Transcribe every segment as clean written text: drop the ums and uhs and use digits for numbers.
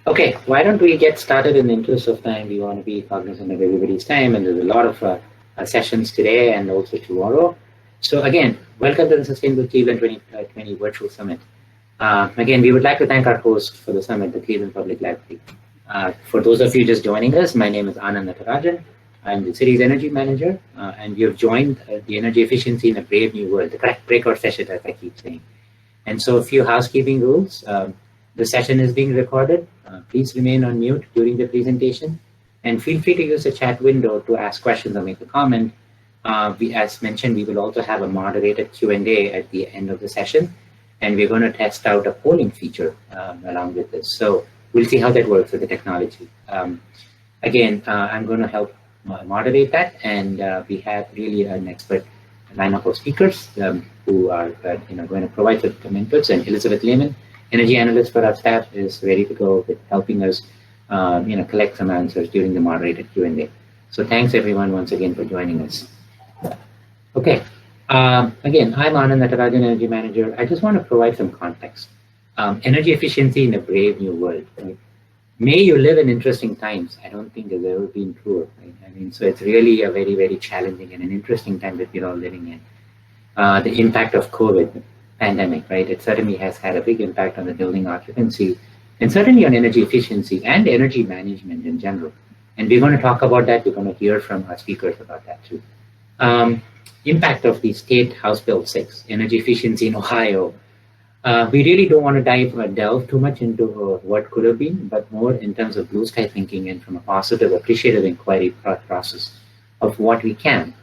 Okay, why don't we get started in the interest of time? We want to be cognizant of everybody's time, and there's a lot of sessions today and also tomorrow. So again, welcome to the Sustainable Cleveland 2020 Virtual Summit. Again, we would like to thank our host for the summit, the Cleveland Public Library. For those of you just joining us, my name is Anand Natarajan. I'm the city's energy manager, and you have joined the Energy Efficiency in a Brave New World, the correct breakout session, as I keep saying. And so a few housekeeping rules. The session is being recorded. Please remain on mute during the presentation, and feel free to use the chat window to ask questions or make a comment. As mentioned, we will also have a moderated Q&A at the end of the session, and we're going to test out a polling feature along with this. So we'll see how that works with the technology. Again, I'm going to help moderate that, and we have really an expert lineup of speakers who are going to provide some inputs. And Elizabeth Lehman, energy analyst for our staff, is ready to go with helping us collect some answers during the moderated Q&A. So thanks everyone once again for joining us. Okay, again, I'm Anand Natarajan, energy manager. I just want to provide some context. Energy efficiency in a brave new world. Right? May you live in interesting times. I don't think there's ever been truer. Right? I mean, so it's really a very, very challenging and an interesting time that we're all living in. The impact of COVID pandemic, right? It certainly has had a big impact on the building occupancy, and certainly on energy efficiency and energy management in general. And we're going to talk about that. We're going to hear from our speakers about that too. Impact of the State House Bill 6, energy efficiency in Ohio. We really don't want to delve too much into what could have been, but more in terms of blue sky thinking and from a positive, appreciative inquiry process of what we can.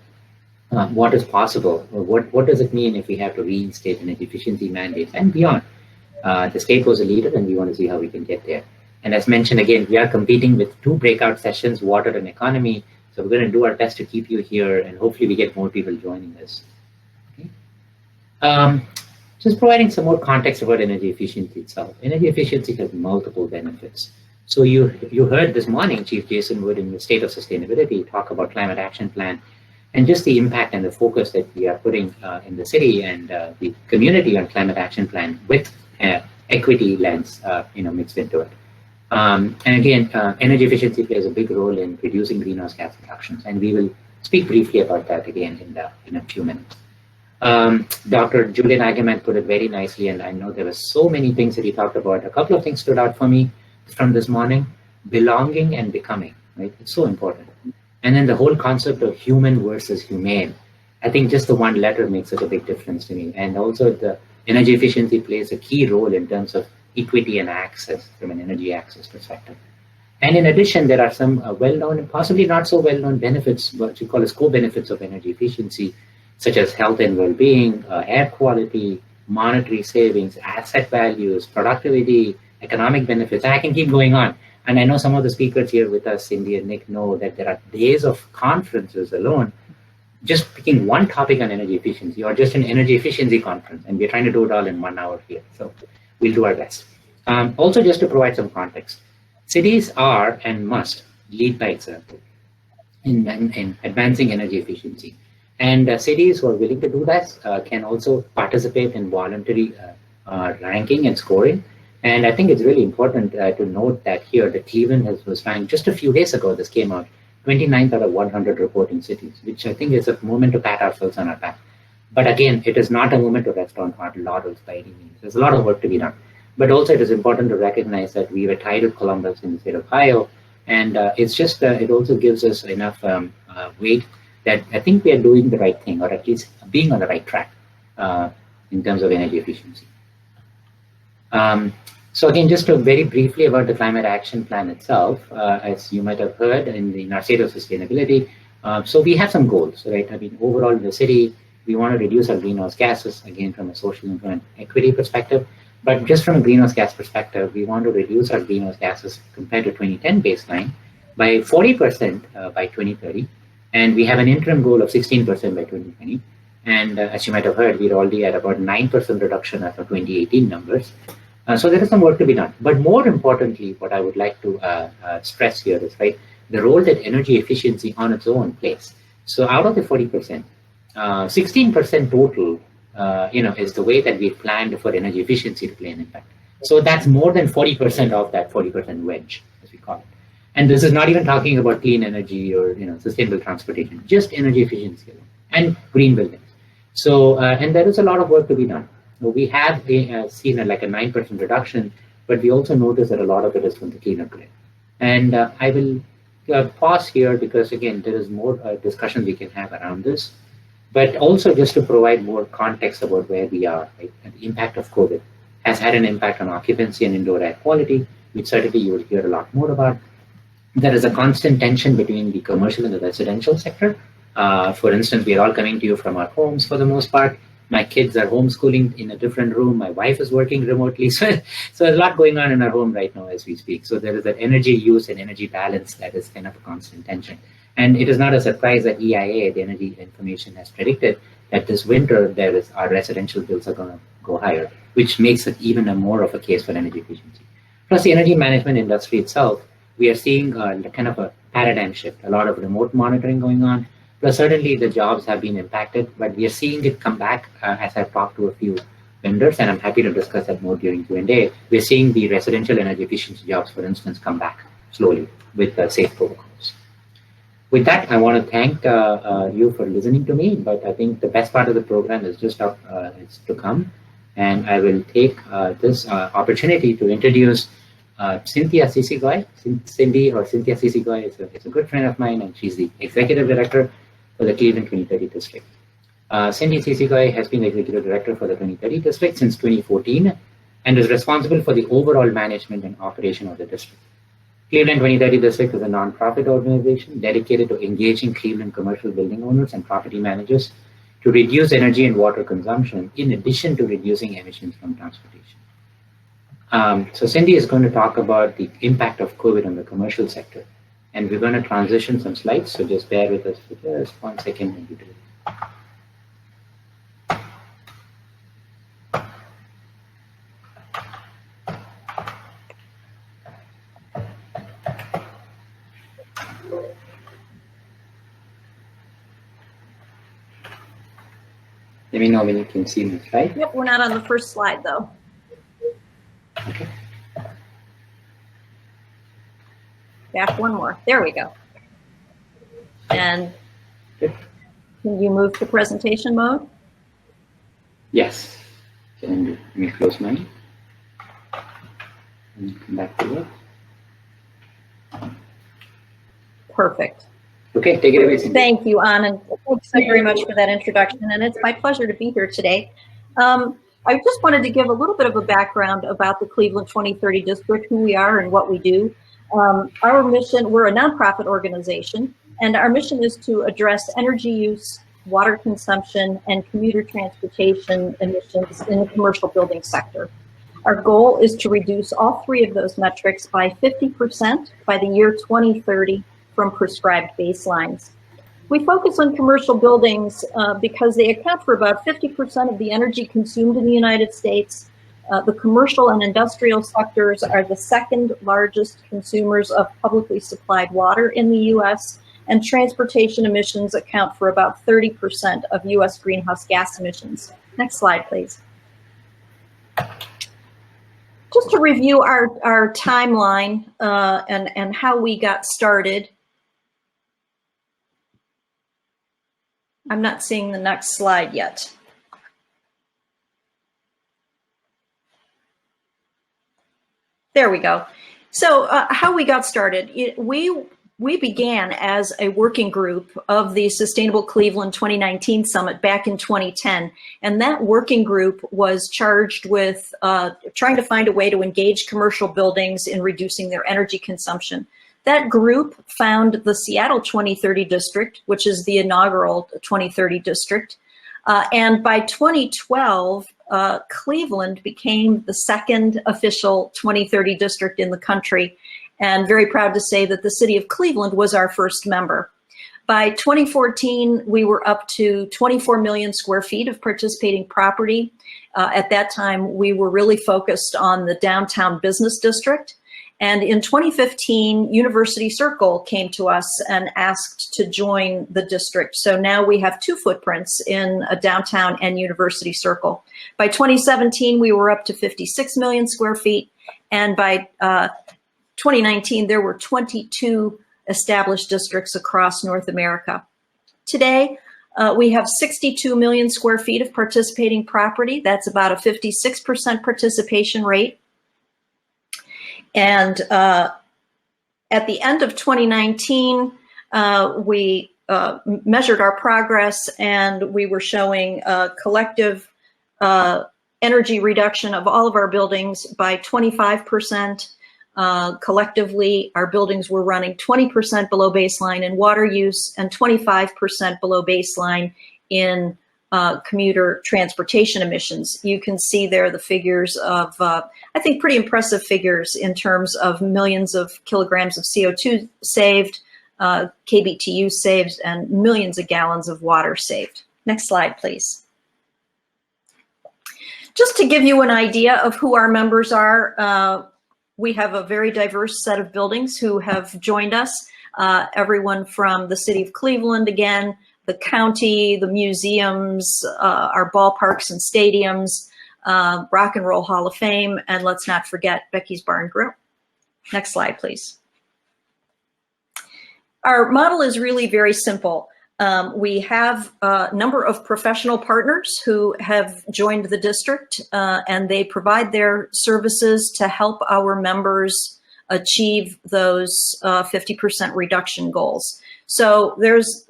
What is possible? What does it mean if we have to reinstate energy efficiency mandates and beyond? The state was a leader, and we want to see how we can get there. And as mentioned again, we are competing with 2 breakout sessions, water and economy. So we're going to do our best to keep you here, and hopefully we get more people joining us. Okay. Just providing some more context about energy efficiency itself. Energy efficiency has multiple benefits. So you heard this morning Chief Jason Wood in the State of Sustainability talk about climate action plan, and just the impact and the focus that we are putting in the city and the community on climate action plan with equity lens mixed into it. And again, energy efficiency plays a big role in reducing greenhouse gas reductions, and we will speak briefly about that again in a few minutes. Dr. Julian Eigenman put it very nicely, and I know there were so many things that he talked about. A couple of things stood out for me from this morning: belonging and becoming. Right, it's so important. And then the whole concept of human versus humane. I think just the one letter makes such a big difference to me. And also the energy efficiency plays a key role in terms of equity and access from an energy access perspective. And in addition, there are some well-known and possibly not so well-known benefits, what you call as co-benefits of energy efficiency, such as health and well-being, air quality, monetary savings, asset values, productivity, economic benefits. And I can keep going on. And I know some of the speakers here with us, Cindy and Nick, know that there are days of conferences alone, just picking one topic on energy efficiency, or just an energy efficiency conference. And we're trying to do it all in 1 hour here. So we'll do our best. Also, just to provide some context, cities are and must lead by example in advancing energy efficiency. And cities who are willing to do that can also participate in voluntary ranking and scoring. And I think it's really important to note that here that Cleveland was ranked just a few days ago. This came out 29th out of 100 reporting cities, which I think is a moment to pat ourselves on our back. But again, it is not a moment to rest on our laurels by any means. There's a lot of work to be done. But also it is important to recognize that we were tied with Columbus in the state of Ohio. And it's just, it also gives us enough weight that I think we are doing the right thing, or at least being on the right track in terms of energy efficiency. So again, just very briefly about the climate action plan itself, as you might have heard in our State of Sustainability. So we have some goals, right? I mean, overall in the city, we want to reduce our greenhouse gases, again, from a social and equity perspective. But just from a greenhouse gas perspective, we want to reduce our greenhouse gases compared to 2010 baseline by 40% by 2030. And we have an interim goal of 16% by 2020. And as you might have heard, we're already at about 9% reduction as of 2018 numbers. So there is some work to be done. But more importantly, what I would like to stress here is, right, the role that energy efficiency on its own plays. So out of the 40%, 16% total, is the way that we planned for energy efficiency to play an impact. So that's more than 40% of that 40% wedge, as we call it. And this is not even talking about clean energy or sustainable transportation, just energy efficiency alone, and green buildings. So and there is a lot of work to be done. So we have seen like a 9% reduction, but we also notice that a lot of it is from the cleaner grid. And I will pause here because again there is more discussion we can have around this, but also just to provide more context about where we are. Right? And the impact of COVID has had an impact on occupancy and indoor air quality, which certainly you will hear a lot more about. There is a constant tension between the commercial and the residential sector. For instance, we are all coming to you from our homes for the most part. My kids are homeschooling in a different room. My wife is working remotely. So there's a lot going on in our home right now as we speak. So there is an energy use and energy balance that is kind of a constant tension. And it is not a surprise that EIA, the Energy Information, has predicted that this winter our residential bills are going to go higher, which makes it even more of a case for energy efficiency. Plus the energy management industry itself, we are seeing kind of a paradigm shift, a lot of remote monitoring going on. Plus, certainly the jobs have been impacted, but we are seeing it come back as I've talked to a few vendors, and I'm happy to discuss that more during Q&A. We're seeing the residential energy efficiency jobs, for instance, come back slowly with safe protocols. With that, I want to thank you for listening to me, but I think the best part of the program is just it's to come. And I will take this opportunity to introduce Cynthia Cicigoi. Cynthia Cicigoi is a good friend of mine, and she's the executive director for the Cleveland 2030 district. Cynthia Cicigoi has been the executive director for the 2030 district since 2014 and is responsible for the overall management and operation of the district. Cleveland 2030 district is a nonprofit organization dedicated to engaging Cleveland commercial building owners and property managers to reduce energy and water consumption in addition to reducing emissions from transportation. So Cindy is going to talk about the impact of COVID on the commercial sector. And we're going to transition some slides, so just bear with us for just 1 second. Let me know when you can see the slide. Yep, we're not on the first slide though. Okay. Back one more. There we go. And can you move to presentation mode? Yes. Let me close mine and come back to work. Perfect. Okay, take it away, Cindy. Thank you, Anand. Thanks so very much for that introduction, and it's my pleasure to be here today. I just wanted to give a little bit of a background about the Cleveland 2030 district, who we are and what we do. Our mission, we're a nonprofit organization, and our mission is to address energy use, water consumption, and commuter transportation emissions in the commercial building sector. Our goal is to reduce all three of those metrics by 50% by the year 2030 from prescribed baselines. We focus on commercial buildings because they account for about 50% of the energy consumed in the United States. The commercial and industrial sectors are the second largest consumers of publicly supplied water in the US, and transportation emissions account for about 30% of US greenhouse gas emissions. Next slide, please. Just to review our timeline and how we got started. I'm not seeing the next slide yet. There we go. So how we got started. We began as a working group of the Sustainable Cleveland 2019 Summit back in 2010. And that working group was charged with trying to find a way to engage commercial buildings in reducing their energy consumption. That group found the Seattle 2030 district, which is the inaugural 2030 district. And by 2012, Cleveland became the second official 2030 district in the country. And very proud to say that the city of Cleveland was our first member. By 2014, we were up to 24 million square feet of participating property. At that time, we were really focused on the downtown business district. And in 2015, University Circle came to us and asked to join the district. So now we have 2 footprints in downtown and University Circle. By 2017, we were up to 56 million square feet. And by 2019, there were 22 established districts across North America. Today, we have 62 million square feet of participating property. That's about a 56% participation rate. And at the end of 2019, we measured our progress, and we were showing a collective energy reduction of all of our buildings by 25%. Collectively, our buildings were running 20% below baseline in water use and 25% below baseline in commuter transportation emissions. You can see there the figures of, I think, pretty impressive figures in terms of millions of kilograms of CO2 saved, KBTU saved, and millions of gallons of water saved. Next slide, please. Just to give you an idea of who our members are, we have a very diverse set of buildings who have joined us. Everyone from the city of Cleveland, again, the county, the museums, our ballparks and stadiums, Rock and Roll Hall of Fame, and let's not forget Becky's Bar and Grill. Next slide, please. Our model is really very simple. We have a number of professional partners who have joined the district, and they provide their services to help our members achieve those 50% reduction goals. So there's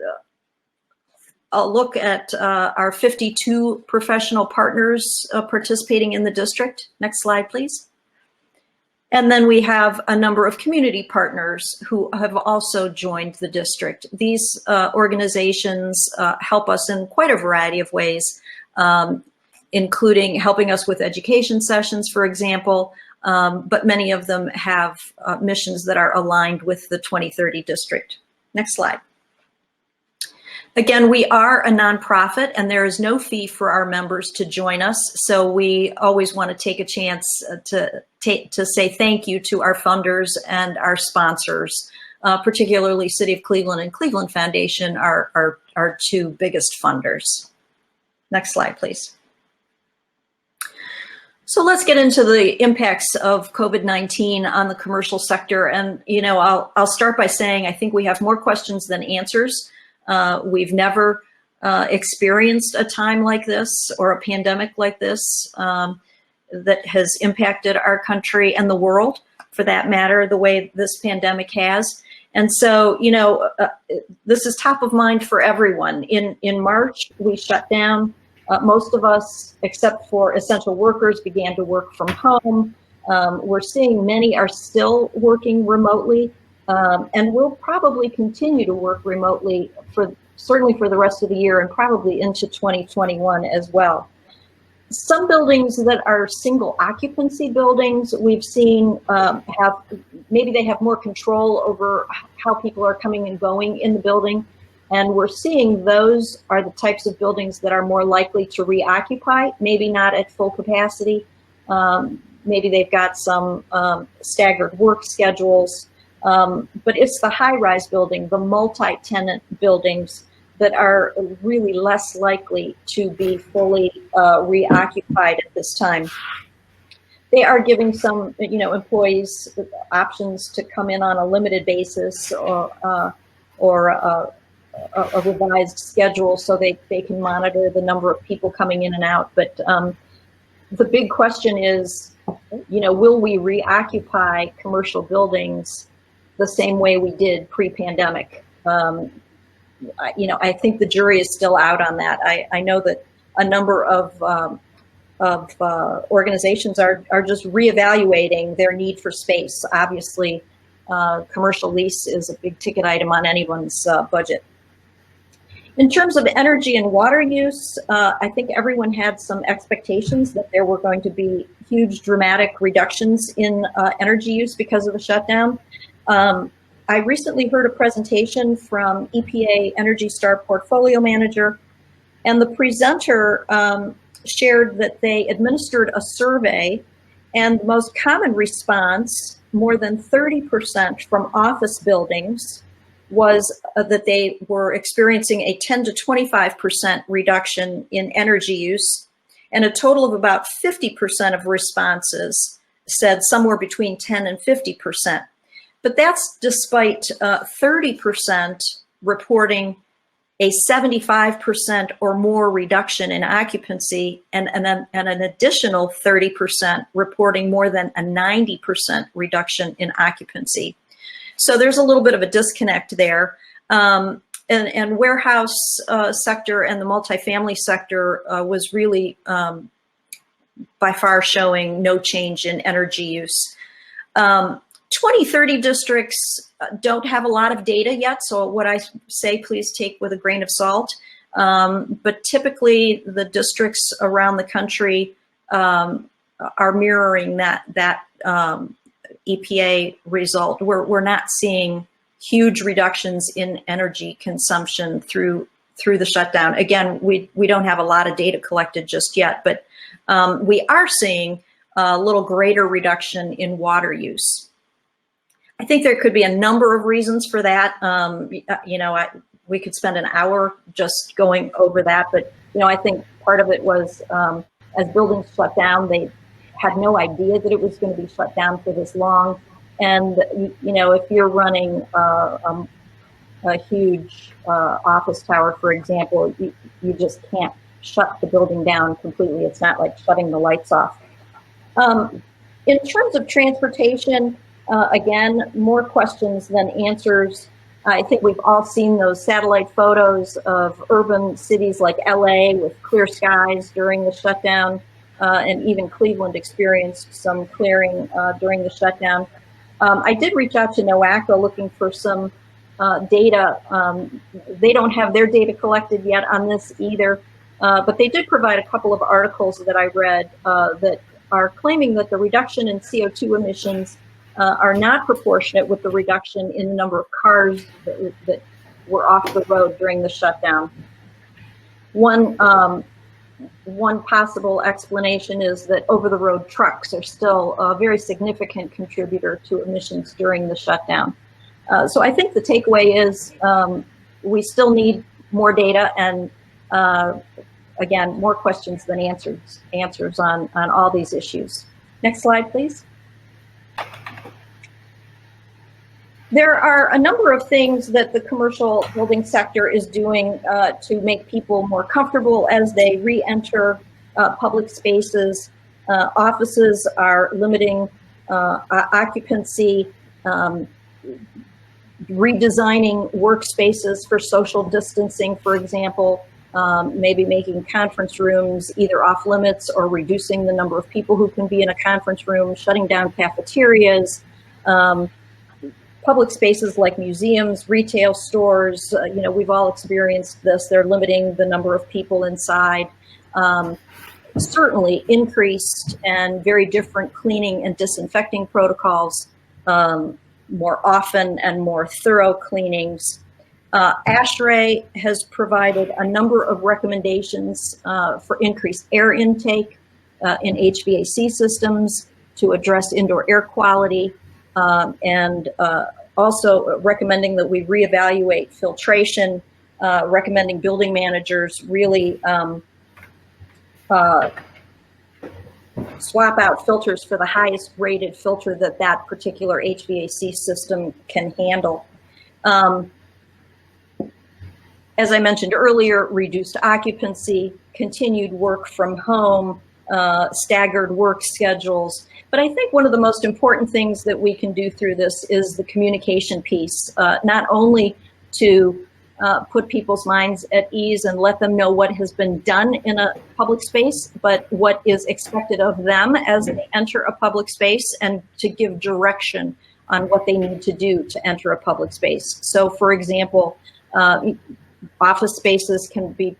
a look at our 52 professional partners participating in the district. Next slide, please. And then we have a number of community partners who have also joined the district. These organizations help us in quite a variety of ways, including helping us with education sessions, for example, but many of them have missions that are aligned with the 2030 district. Next slide. Again, we are a nonprofit, and there is no fee for our members to join us. So we always want to take a chance to say thank you to our funders and our sponsors, particularly City of Cleveland and Cleveland Foundation, our 2 biggest funders. Next slide, please. So let's get into the impacts of COVID-19 on the commercial sector. And, you know, I'll start by saying I think we have more questions than answers. We've never experienced a time like this or a pandemic like this that has impacted our country and the world, for that matter, the way this pandemic has. And so, you know, this is top of mind for everyone. In March, we shut down. Most of us, except for essential workers, began to work from home. We're seeing many are still working remotely. And we'll probably continue to work remotely certainly for the rest of the year and probably into 2021 as well. Some buildings that are single occupancy buildings, we've seen maybe they have more control over how people are coming and going in the building. And we're seeing those are the types of buildings that are more likely to reoccupy, maybe not at full capacity. Maybe they've got some staggered work schedules. But it's the high-rise building, the multi-tenant buildings that are really less likely to be fully reoccupied at this time. They are giving some, you know, employees options to come in on a limited basis or a revised schedule so they can monitor the number of people coming in and out. But the big question is, you know, will we reoccupy commercial buildings the same way we did pre-pandemic? You know, I think the jury is still out on that. I know that a number of organizations are just reevaluating their need for space. Obviously, commercial lease is a big ticket item on anyone's budget. In terms of energy and water use, I think everyone had some expectations that there were going to be huge dramatic reductions in energy use because of the shutdown. I recently heard a presentation from EPA Energy Star portfolio manager, and the presenter shared that they administered a survey, and the most common response more than 30% from office buildings was that they were experiencing a 10 to 25% reduction in energy use, and a total of about 50% of responses said somewhere between 10 and 50%. But that's despite 30% reporting a 75% or more reduction in occupancy, and an additional 30% reporting more than a 90% reduction in occupancy. So there's a little bit of a disconnect there. And warehouse sector and the multifamily sector was really by far showing no change in energy use. 2030 districts don't have a lot of data yet, so what I say, please take with a grain of salt. But typically, the districts around the country are mirroring that EPA result. We're not seeing huge reductions in energy consumption through the shutdown. Again, we don't have a lot of data collected just yet, but we are seeing a little greater reduction in water use. I think there could be a number of reasons for that. We could spend an hour just going over that, but I think part of it was as buildings shut down, they had no idea that it was going to be shut down for this long. And if you're running a huge office tower, for example, you just can't shut the building down completely. It's not like shutting the lights off. In terms of transportation, again, more questions than answers. I think we've all seen those satellite photos of urban cities like LA with clear skies during the shutdown, and even Cleveland experienced some clearing during the shutdown. I did reach out to NOACA looking for some data. They don't have their data collected yet on this either, but they did provide a couple of articles that I read that are claiming that the reduction in CO2 emissions are not proportionate with the reduction in the number of cars that were off the road during the shutdown. One possible explanation is that over-the-road trucks are still a very significant contributor to emissions during the shutdown. So I think the takeaway is we still need more data and, again, more questions than answers on all these issues. Next slide, please. There are a number of things that the commercial building sector is doing to make people more comfortable as they re-enter public spaces. Offices are limiting occupancy, redesigning workspaces for social distancing, for example, maybe making conference rooms either off limits or reducing the number of people who can be in a conference room, shutting down cafeterias. Public spaces like museums, retail stores, we've all experienced this. They're limiting the number of people inside. Certainly increased and very different cleaning and disinfecting protocols, more often and more thorough cleanings. ASHRAE has provided a number of recommendations for increased air intake in HVAC systems to address indoor air quality. And also recommending that we reevaluate filtration, recommending building managers really swap out filters for the highest rated filter that particular HVAC system can handle. As I mentioned earlier, reduced occupancy, continued work from home, staggered work schedules. But I think one of the most important things that we can do through this is the communication piece, not only to put people's minds at ease and let them know what has been done in a public space, but what is expected of them as they enter a public space, and to give direction on what they need to do to enter a public space. So, for example, office spaces can be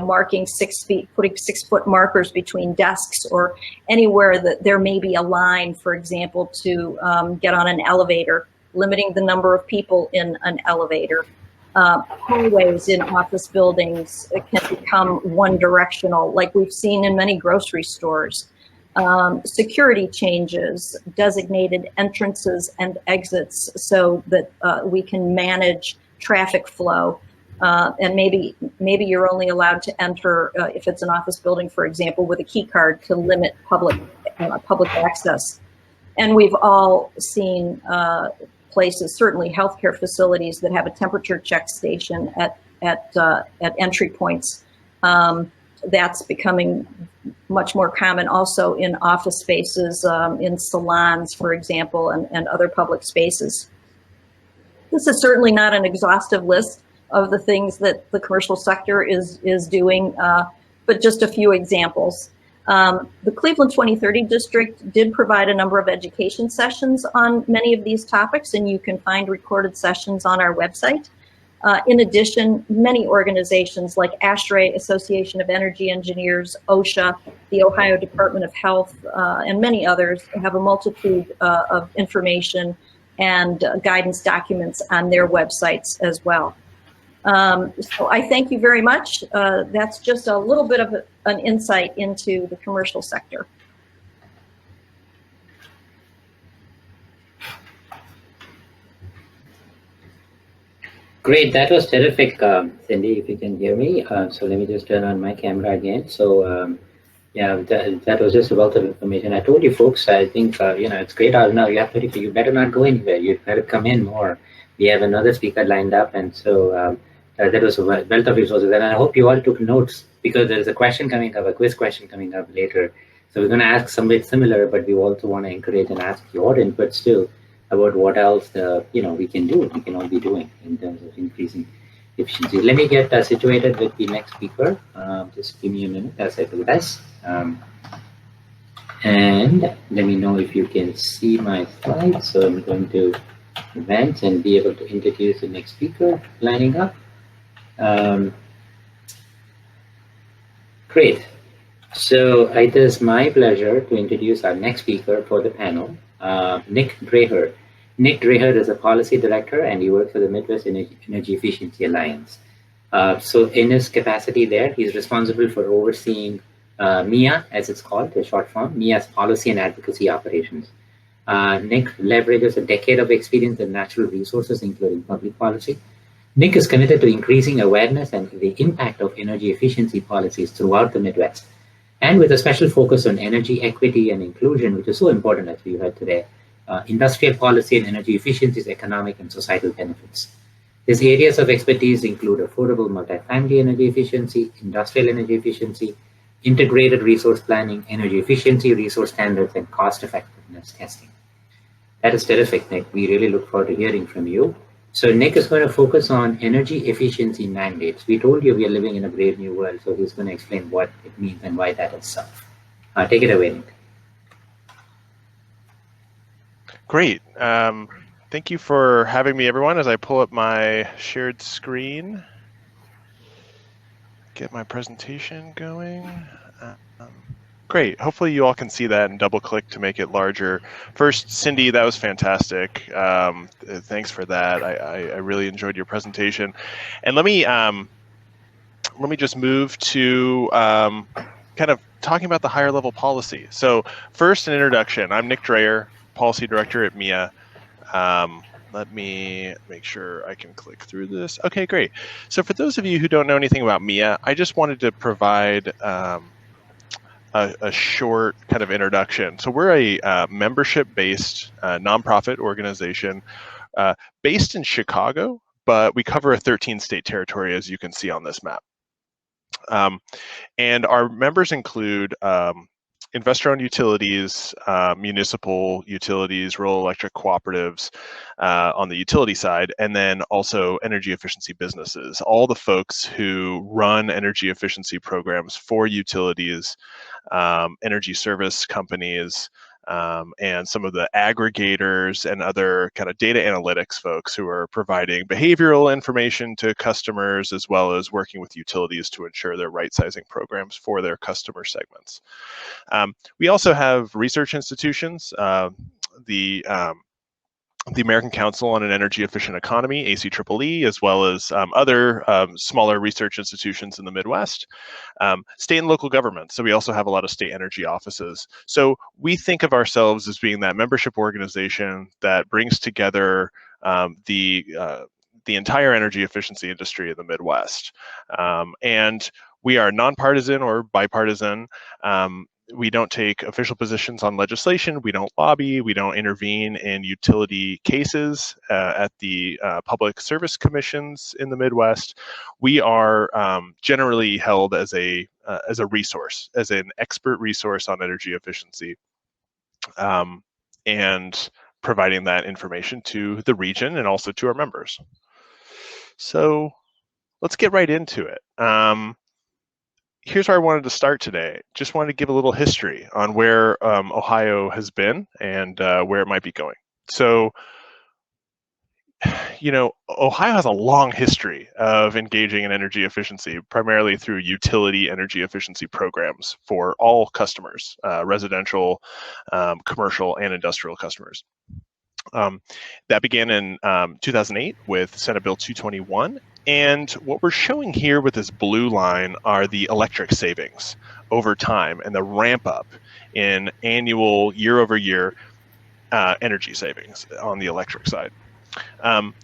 marking 6 feet, putting 6-foot markers between desks, or anywhere that there may be a line, for example, to get on an elevator, limiting the number of people in an elevator. Hallways in office buildings can become one directional, like we've seen in many grocery stores. security changes, designated entrances and exits so that we can manage traffic flow. And maybe you're only allowed to enter, if it's an office building, for example, with a key card to limit public access. And we've all seen places, certainly healthcare facilities, that have a temperature check station at entry points. That's becoming much more common also in office spaces, in salons, for example, and other public spaces. This is certainly not an exhaustive list of the things that the commercial sector is doing, but just a few examples. The Cleveland 2030 district did provide a number of education sessions on many of these topics, and you can find recorded sessions on our website. In addition, many organizations like ASHRAE, Association of Energy Engineers, OSHA, the Ohio Department of Health, and many others have a multitude of information and guidance documents on their websites as well. So I thank you very much. That's just a little bit of an insight into the commercial sector. Great, that was terrific, Cindy, if you can hear me. So let me just turn on my camera again. So yeah, that was just a wealth of information. I told you folks, I think, it's great. Now you have you better not go anywhere. You better come in more. We have another speaker lined up, and so that was a wealth of resources. And I hope you all took notes, because there is a question coming up, a quiz question coming up later. So we're going to ask something similar, but we also want to encourage and ask your input too about what else we can do, we can all be doing in terms of increasing efficiency. Let me get situated with the next speaker. Just give me a minute as I do this. And let me know if you can see my slides. So I'm going to events and be able to introduce the next speaker lining up. Great. So it is my pleasure to introduce our next speaker for the panel, Nick Dreher. Nick Dreher is a policy director, and he works for the Midwest Energy Efficiency Alliance. So in his capacity there, he's responsible for overseeing MIA, as it's called, the short form, MIA's policy and advocacy operations. Nick leverages a decade of experience in natural resources, including public policy. Nick is committed to increasing awareness and the impact of energy efficiency policies throughout the Midwest, and with a special focus on energy equity and inclusion, which is so important, as we heard today, industrial policy and energy efficiency's economic and societal benefits. His areas of expertise include affordable multifamily energy efficiency, industrial energy efficiency, integrated resource planning, energy efficiency, resource standards, and cost effectiveness testing. That is terrific, Nick. We really look forward to hearing from you. So Nick is going to focus on energy efficiency mandates. We told you we are living in a brave new world, so he's going to explain what it means and why that is so. Take it away, Nick. Great. Thank you for having me, everyone, as I pull up my shared screen. Get my presentation going. Great. Hopefully you all can see that and double click to make it larger. First, Cindy, that was fantastic. Thanks for that. I really enjoyed your presentation. And let me just move to kind of talking about the higher level policy. So first, an introduction. I'm Nick Dreher, Policy Director at MIA. Let me make sure I can click through this. Okay, great. So for those of you who don't know anything about MIA, I just wanted to provide a short kind of introduction. So we're a membership-based nonprofit organization based in Chicago, but we cover a 13-state territory, as you can see on this map. And our members include investor-owned utilities, municipal utilities, rural electric cooperatives on the utility side, and then also energy efficiency businesses, all the folks who run energy efficiency programs for utilities, energy service companies, and some of the aggregators and other kind of data analytics folks who are providing behavioral information to customers, as well as working with utilities to ensure they're right-sizing programs for their customer segments. We also have research institutions. The the American Council on an Energy Efficient Economy, ACEEE, as well as other smaller research institutions in the Midwest, state and local governments. So we also have a lot of state energy offices. So we think of ourselves as being that membership organization that brings together the entire energy efficiency industry in the Midwest. And we are nonpartisan or bipartisan. We don't take official positions on legislation. We don't lobby. We don't intervene in utility cases at the public service commissions in the Midwest. We are generally held as a resource, as an expert resource on energy efficiency, and providing that information to the region and also to our members. So let's get right into it. Here's where I wanted to start today. Just wanted to give a little history on where Ohio has been and where it might be going. So, Ohio has a long history of engaging in energy efficiency, primarily through utility energy efficiency programs for all customers, residential, commercial, and industrial customers. That began in 2008 with Senate Bill 221. And what we're showing here with this blue line are the electric savings over time and the ramp up in annual year-over-year energy savings on the electric side.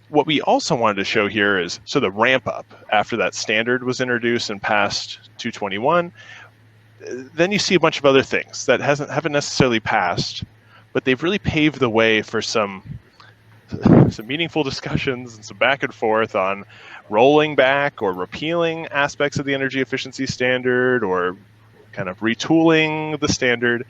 What we also wanted to show here is, so the ramp up after that standard was introduced and passed 221, then you see a bunch of other things that haven't necessarily passed, but they've really paved the way for some meaningful discussions and some back and forth on rolling back or repealing aspects of the energy efficiency standard or kind of retooling the standard.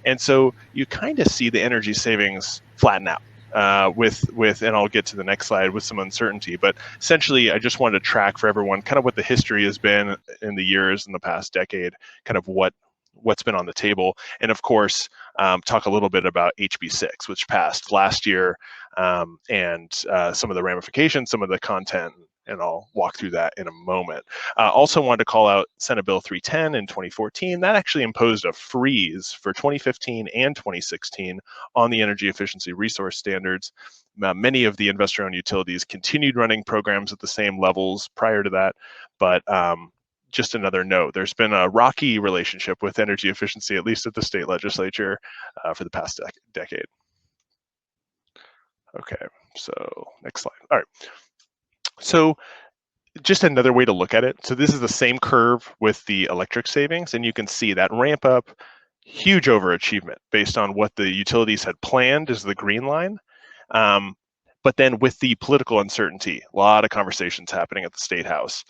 And so you kind of see the energy savings flatten out with, and I'll get to the next slide, with some uncertainty. But essentially, I just wanted to track for everyone kind of what the history has been in the years in the past decade, kind of what's been on the table, and of course talk a little bit about HB6, which passed last year, and some of the ramifications, some of the content, and I'll walk through that in a moment. Also wanted to call out Senate Bill 310 in 2014. That actually imposed a freeze for 2015 and 2016 on the energy efficiency resource standards. Many of the investor-owned utilities continued running programs at the same levels prior to that, but just another note, there's been a rocky relationship with energy efficiency, at least at the state legislature, for the past decade. Okay, so next slide. All right. So just another way to look at it. So this is the same curve with the electric savings, and you can see that ramp up, huge overachievement based on what the utilities had planned is the green line. But then with the political uncertainty, a lot of conversations happening at the State House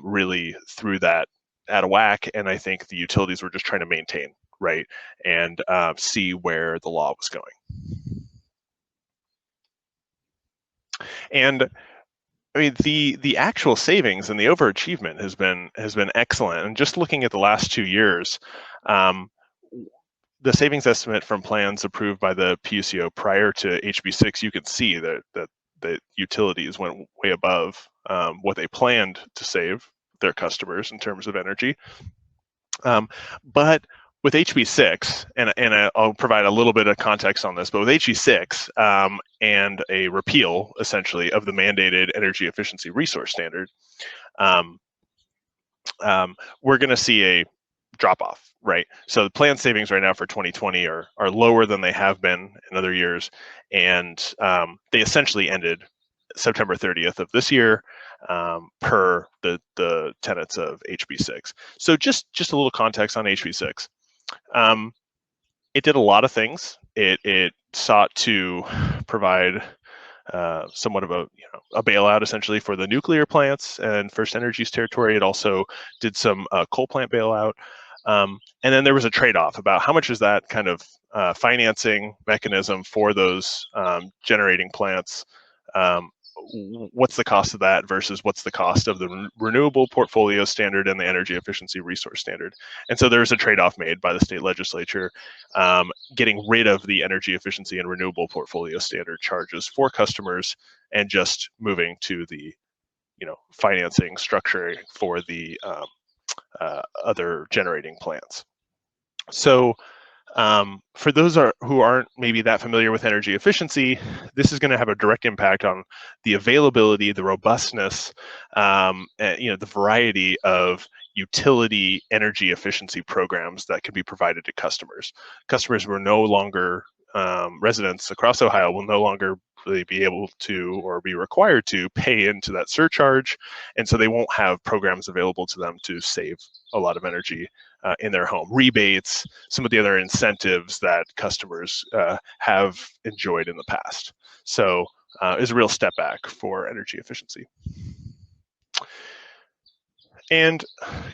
really threw that out of whack. And I think the utilities were just trying to maintain, right, and see where the law was going. And I mean, the actual savings and the overachievement has been excellent. And just looking at the last 2 years, the savings estimate from plans approved by the PUCO prior to HB6, you can see that the utilities went way above what they planned to save their customers in terms of energy. But with HB6, and I'll provide a little bit of context on this, but with HB6 and a repeal, essentially, of the mandated energy efficiency resource standard, we're going to see a drop-off, right? So the planned savings right now for 2020 are lower than they have been in other years, and they essentially ended September 30th of this year, per the tenets of HB6. So just a little context on HB6. It did a lot of things. It sought to provide somewhat of a bailout, essentially, for the nuclear plants and First Energy's territory. It also did some coal plant bailout. And then there was a trade-off about how much is that kind of financing mechanism for those generating plants. What's the cost of that versus what's the cost of the renewable portfolio standard and the energy efficiency resource standard. And so there's a trade-off made by the state legislature, getting rid of the energy efficiency and renewable portfolio standard charges for customers and just moving to the financing structure for the other generating plants. So For those who aren't maybe that familiar with energy efficiency, this is going to have a direct impact on the availability, the robustness, and, the variety of utility energy efficiency programs that can be provided to customers. Customers will no longer, residents across Ohio will no longer really be able to or be required to pay into that surcharge, and so they won't have programs available to them to save a lot of energy in their home. Rebates, some of the other incentives that customers have enjoyed in the past. So is a real step back for energy efficiency. And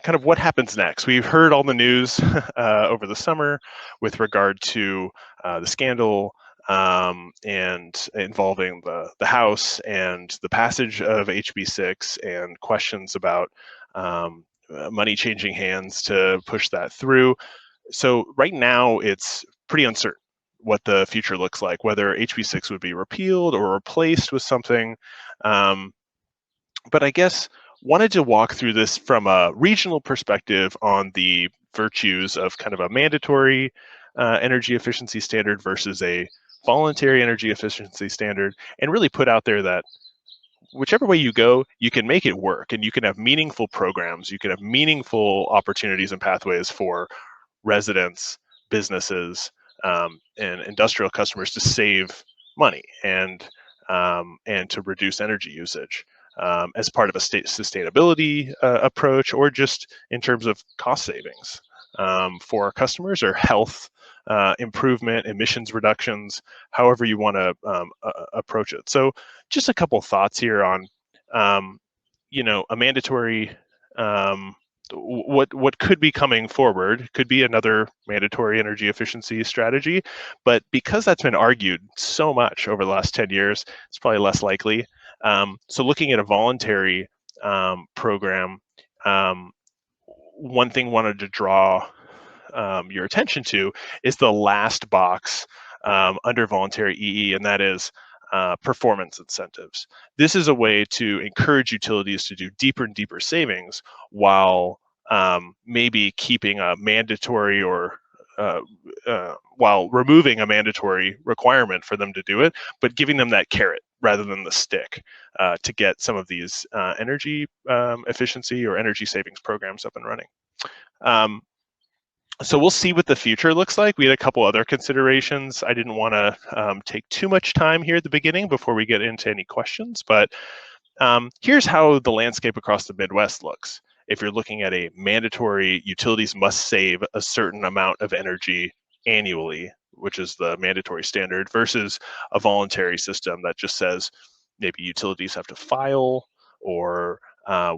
kind of what happens next? We've heard all the news over the summer with regard to the scandal and involving the House and the passage of HB6 and questions about money changing hands to push that through. So right now it's pretty uncertain what the future looks like, whether HB6 would be repealed or replaced with something. But I guess wanted to walk through this from a regional perspective on the virtues of kind of a mandatory energy efficiency standard versus a voluntary energy efficiency standard, and really put out there that whichever way you go, you can make it work, and you can have meaningful programs, you can have meaningful opportunities and pathways for residents, businesses, and industrial customers to save money and to reduce energy usage. As part of a state sustainability approach, or just in terms of cost savings for our customers, or health improvement, emissions reductions, however you want to approach it. So just a couple thoughts here on, a mandatory, what could be coming forward could be another mandatory energy efficiency strategy, but because that's been argued so much over the last 10 years, it's probably less likely. So looking at a voluntary program, one thing wanted to draw your attention to is the last box under voluntary EE, and that is performance incentives. This is a way to encourage utilities to do deeper and deeper savings while maybe keeping a mandatory or while removing a mandatory requirement for them to do it, but giving them that carrot rather than the stick to get some of these energy efficiency or energy savings programs up and running. So we'll see what the future looks like. We had a couple other considerations. I didn't want to take too much time here at the beginning before we get into any questions, but here's how the landscape across the Midwest looks. If you're looking at a mandatory, utilities must save a certain amount of energy annually, which is the mandatory standard, versus a voluntary system that just says maybe utilities have to file, or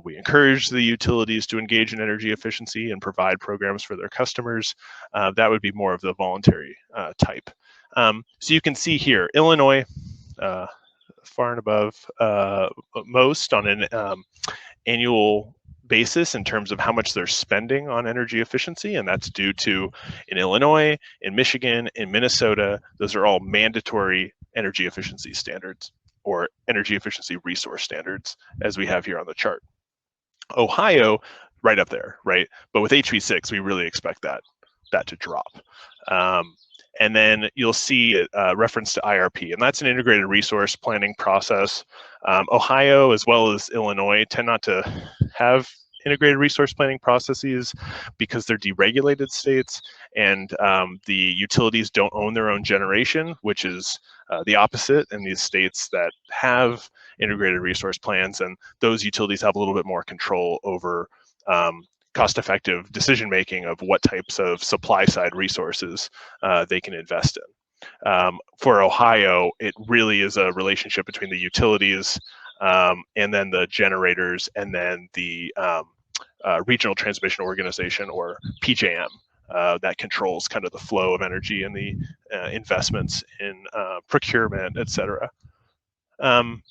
we encourage the utilities to engage in energy efficiency and provide programs for their customers. That would be more of the voluntary type. So you can see here, Illinois, far and above most on an annual basis in terms of how much they're spending on energy efficiency, and that's due to, in Illinois, in Michigan, in Minnesota, those are all mandatory energy efficiency standards, or energy efficiency resource standards, as we have here on the chart. Ohio, right up there, right? But with HB6, we really expect that to drop. And then you'll see reference to IRP, and that's an integrated resource planning process. Ohio, as well as Illinois, tend not to have integrated resource planning processes because they're deregulated states, and the utilities don't own their own generation, which is the opposite in these states that have integrated resource plans, and those utilities have a little bit more control over cost-effective decision-making of what types of supply-side resources they can invest in. For Ohio, it really is a relationship between the utilities and then the generators, and then the Regional Transmission Organization, or PJM, that controls kind of the flow of energy and the investments in procurement, et cetera. And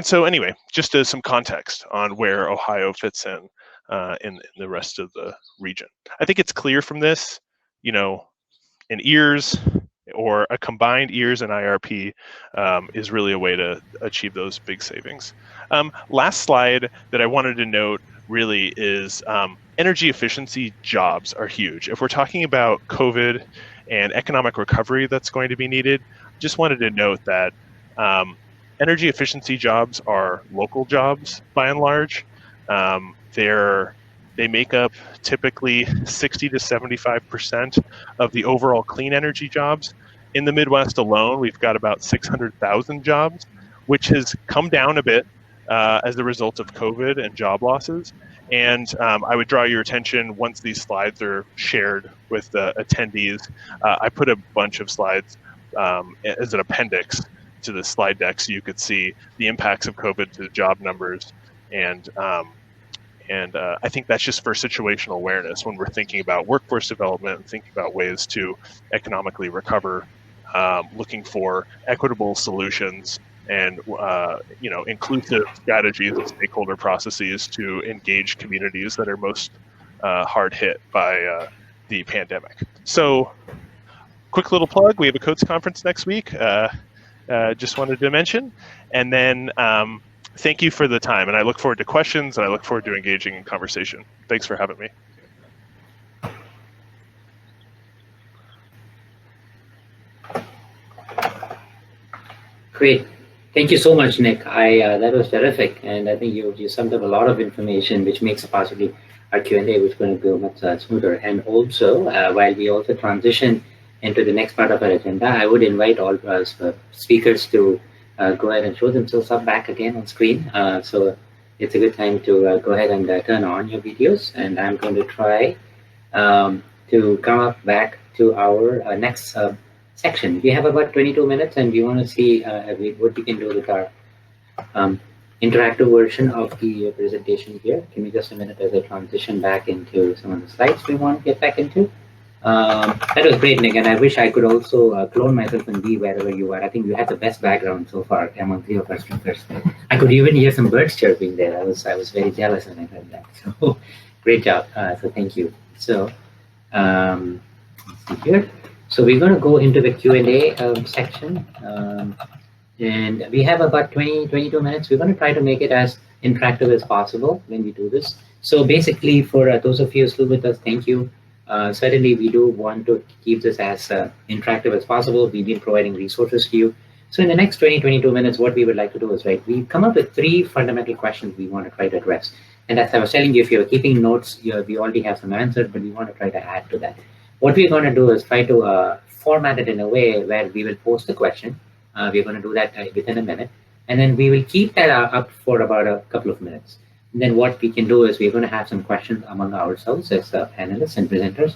so anyway, just as some context on where Ohio fits in the rest of the region. I think it's clear from this, an EARS or a combined EARS and IRP is really a way to achieve those big savings. Last slide that I wanted to note really is energy efficiency jobs are huge. If we're talking about COVID and economic recovery that's going to be needed. Just wanted to note that energy efficiency jobs are local jobs by and large. They make up typically 60 to 75% of the overall clean energy jobs. In the Midwest alone, we've got about 600,000 jobs, which has come down a bit as a result of COVID and job losses. And I would draw your attention once these slides are shared with the attendees. I put a bunch of slides as an appendix to the slide deck so you could see the impacts of COVID to job numbers. And I think that's just for situational awareness when we're thinking about workforce development and thinking about ways to economically recover, looking for equitable solutions and inclusive strategies and stakeholder processes to engage communities that are most hard hit by the pandemic. So, quick little plug: we have a COATS conference next week. Just wanted to mention, and then thank you for the time, and I look forward to questions, and I look forward to engaging in conversation. Thanks for having me. Great. Thank you so much, Nick. That was terrific, and I think you summed up a lot of information, which makes possibly our Q&A, which is going to go much smoother. And also, while we also transition into the next part of our agenda, I would invite all speakers to go ahead and show themselves up back again on screen. So it's a good time to go ahead and turn on your videos. And I'm going to try to come up back to our next section. We have about 22 minutes, and we want to see what we can do with our interactive version of the presentation here. Give me just a minute as I transition back into some of the slides we want to get back into. That was great, Nick, and I wish I could also clone myself and be wherever you are. I think you had the best background so far among three of our speakers. I could even hear some birds chirping there. I was very jealous when I heard that. So great job. So thank you. So let's see here. So we're going to go into the Q&A section, and we have about 22 minutes. We're going to try to make it as interactive as possible when we do this. So basically, for those of you still with us, thank you. Certainly, we do want to keep this as interactive as possible. We've been providing resources to you. So in the next 22 minutes, what we would like to do is, we come up with three fundamental questions we want to try to address. And as I was telling you, if you're keeping notes, we already have some answers, but we want to try to add to that. What we're going to do is try to format it in a way where we will post the question. We're going to do that within a minute. And then we will keep that up for about a couple of minutes. And then what we can do is we're going to have some questions among ourselves as panelists and presenters.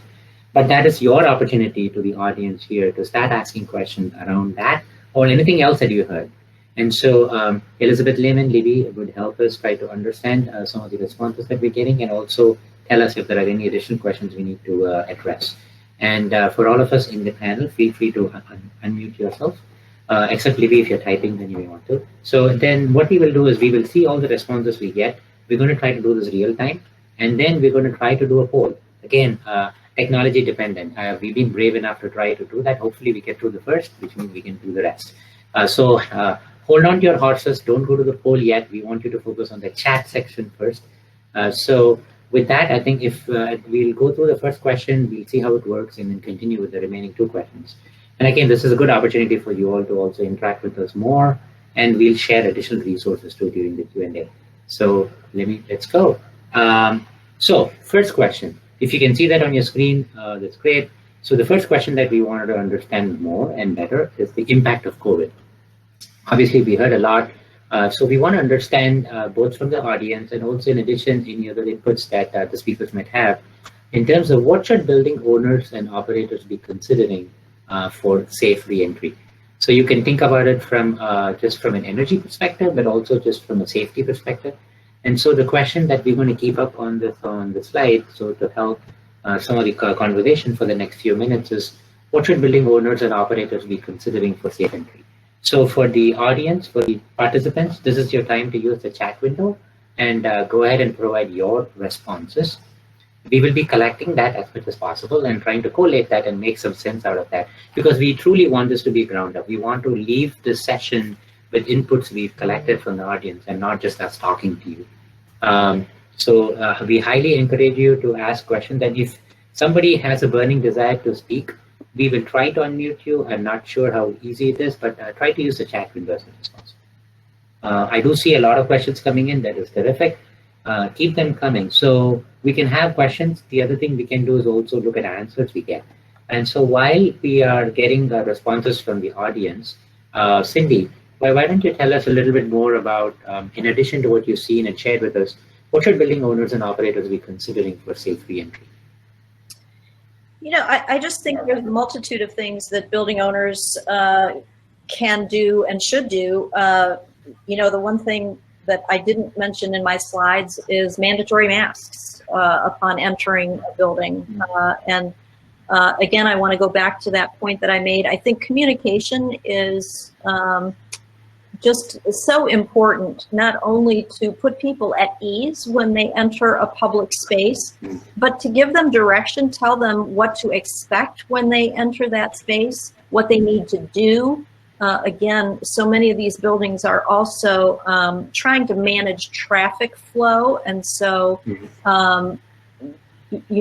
But that is your opportunity to the audience here to start asking questions around that or anything else that you heard. And so Elizabeth Lim and Libby would help us try to understand some of the responses that we're getting and also tell us if there are any additional questions we need to address. And for all of us in the panel, feel free to unmute yourself, except Libby, if you're typing, then you may want to. So then what we will do is we will see all the responses we get. We're going to try to do this real time, and then we're going to try to do a poll. Again, technology dependent. We've been brave enough to try to do that. Hopefully we get through the first, which means we can do the rest. So hold on to your horses. Don't go to the poll yet. We want you to focus on the chat section first. So with that, I think if we'll go through the first question, we'll see how it works, and then continue with the remaining two questions. And again, this is a good opportunity for you all to also interact with us more, and we'll share additional resources too during the Q&A. So let's go. So first question, if you can see that on your screen, that's great. So the first question that we wanted to understand more and better is the impact of COVID. Obviously, we heard a lot. So we want to understand both from the audience and also in addition any other inputs that the speakers might have in terms of what should building owners and operators be considering for safe reentry. So you can think about it from just from an energy perspective, but also just from a safety perspective. And so the question that we're going to keep up on the slide, so to help some of the conversation for the next few minutes is, what should building owners and operators be considering for safe entry? So for the audience, for the participants, this is your time to use the chat window and go ahead and provide your responses. We will be collecting that as much as possible and trying to collate that and make some sense out of that, because we truly want this to be ground up. We want to leave this session with inputs we've collected from the audience and not just us talking to you. So we highly encourage you to ask questions, and if somebody has a burning desire to speak, we will try to unmute you. I'm not sure how easy it is, but try to use the chat window as much as possible. I do see a lot of questions coming in. That is terrific. Keep them coming. So we can have questions. The other thing we can do is also look at answers we get. And so while we are getting the responses from the audience, Cindy, why don't you tell us a little bit more about, in addition to what you've seen and shared with us, what should building owners and operators be considering for safe reentry? I just think there's a multitude of things that building owners can do and should do. The one thing that I didn't mention in my slides is mandatory masks upon entering a building. Again, I want to go back to that point that I made. I think communication is just so important, not only to put people at ease when they enter a public space, but to give them direction, tell them what to expect when they enter that space, what they need to do. Again, so many of these buildings are also trying to manage traffic flow, and so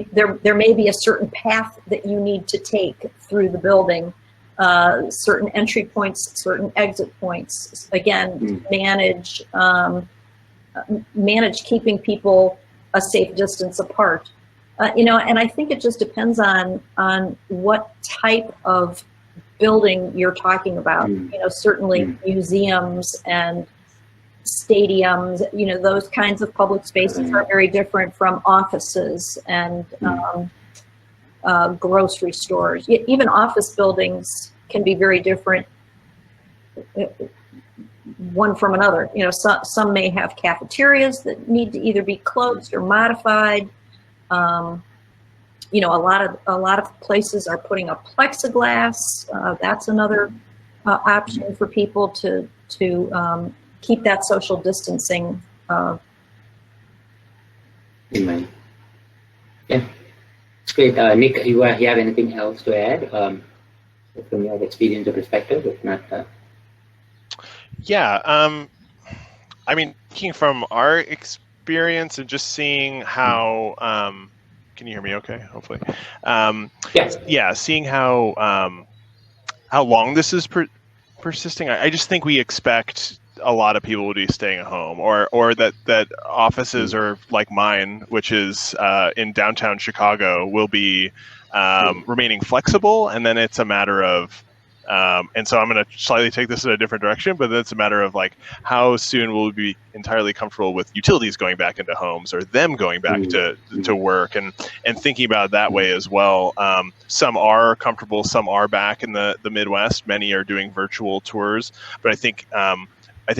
there may be a certain path that you need to take through the building, certain entry points, certain exit points. Again, manage keeping people a safe distance apart. And I think it just depends on what type of building you're talking about. Certainly museums and stadiums, those kinds of public spaces are very different from offices and grocery stores. Even office buildings can be very different one from another. Some may have cafeterias that need to either be closed or modified. A lot of places are putting up plexiglass. That's another option for people to keep that social distancing. Yeah, it's great. Nick, you have anything else to add from your experience or perspective? If not, yeah. Looking from our experience and just seeing how. Can you hear me? Okay, hopefully. yes. Yeah, seeing how long this is persisting. I just think we expect a lot of people will be staying at home, or that offices are like mine, which is in downtown Chicago, will be remaining flexible, and then it's a matter of and so I'm going to slightly take this in a different direction, but it's a matter of like how soon will we be entirely comfortable with utilities going back into homes or them going back to work, and thinking about it that way as well. Some are comfortable, some are back in the Midwest. Many are doing virtual tours, but I think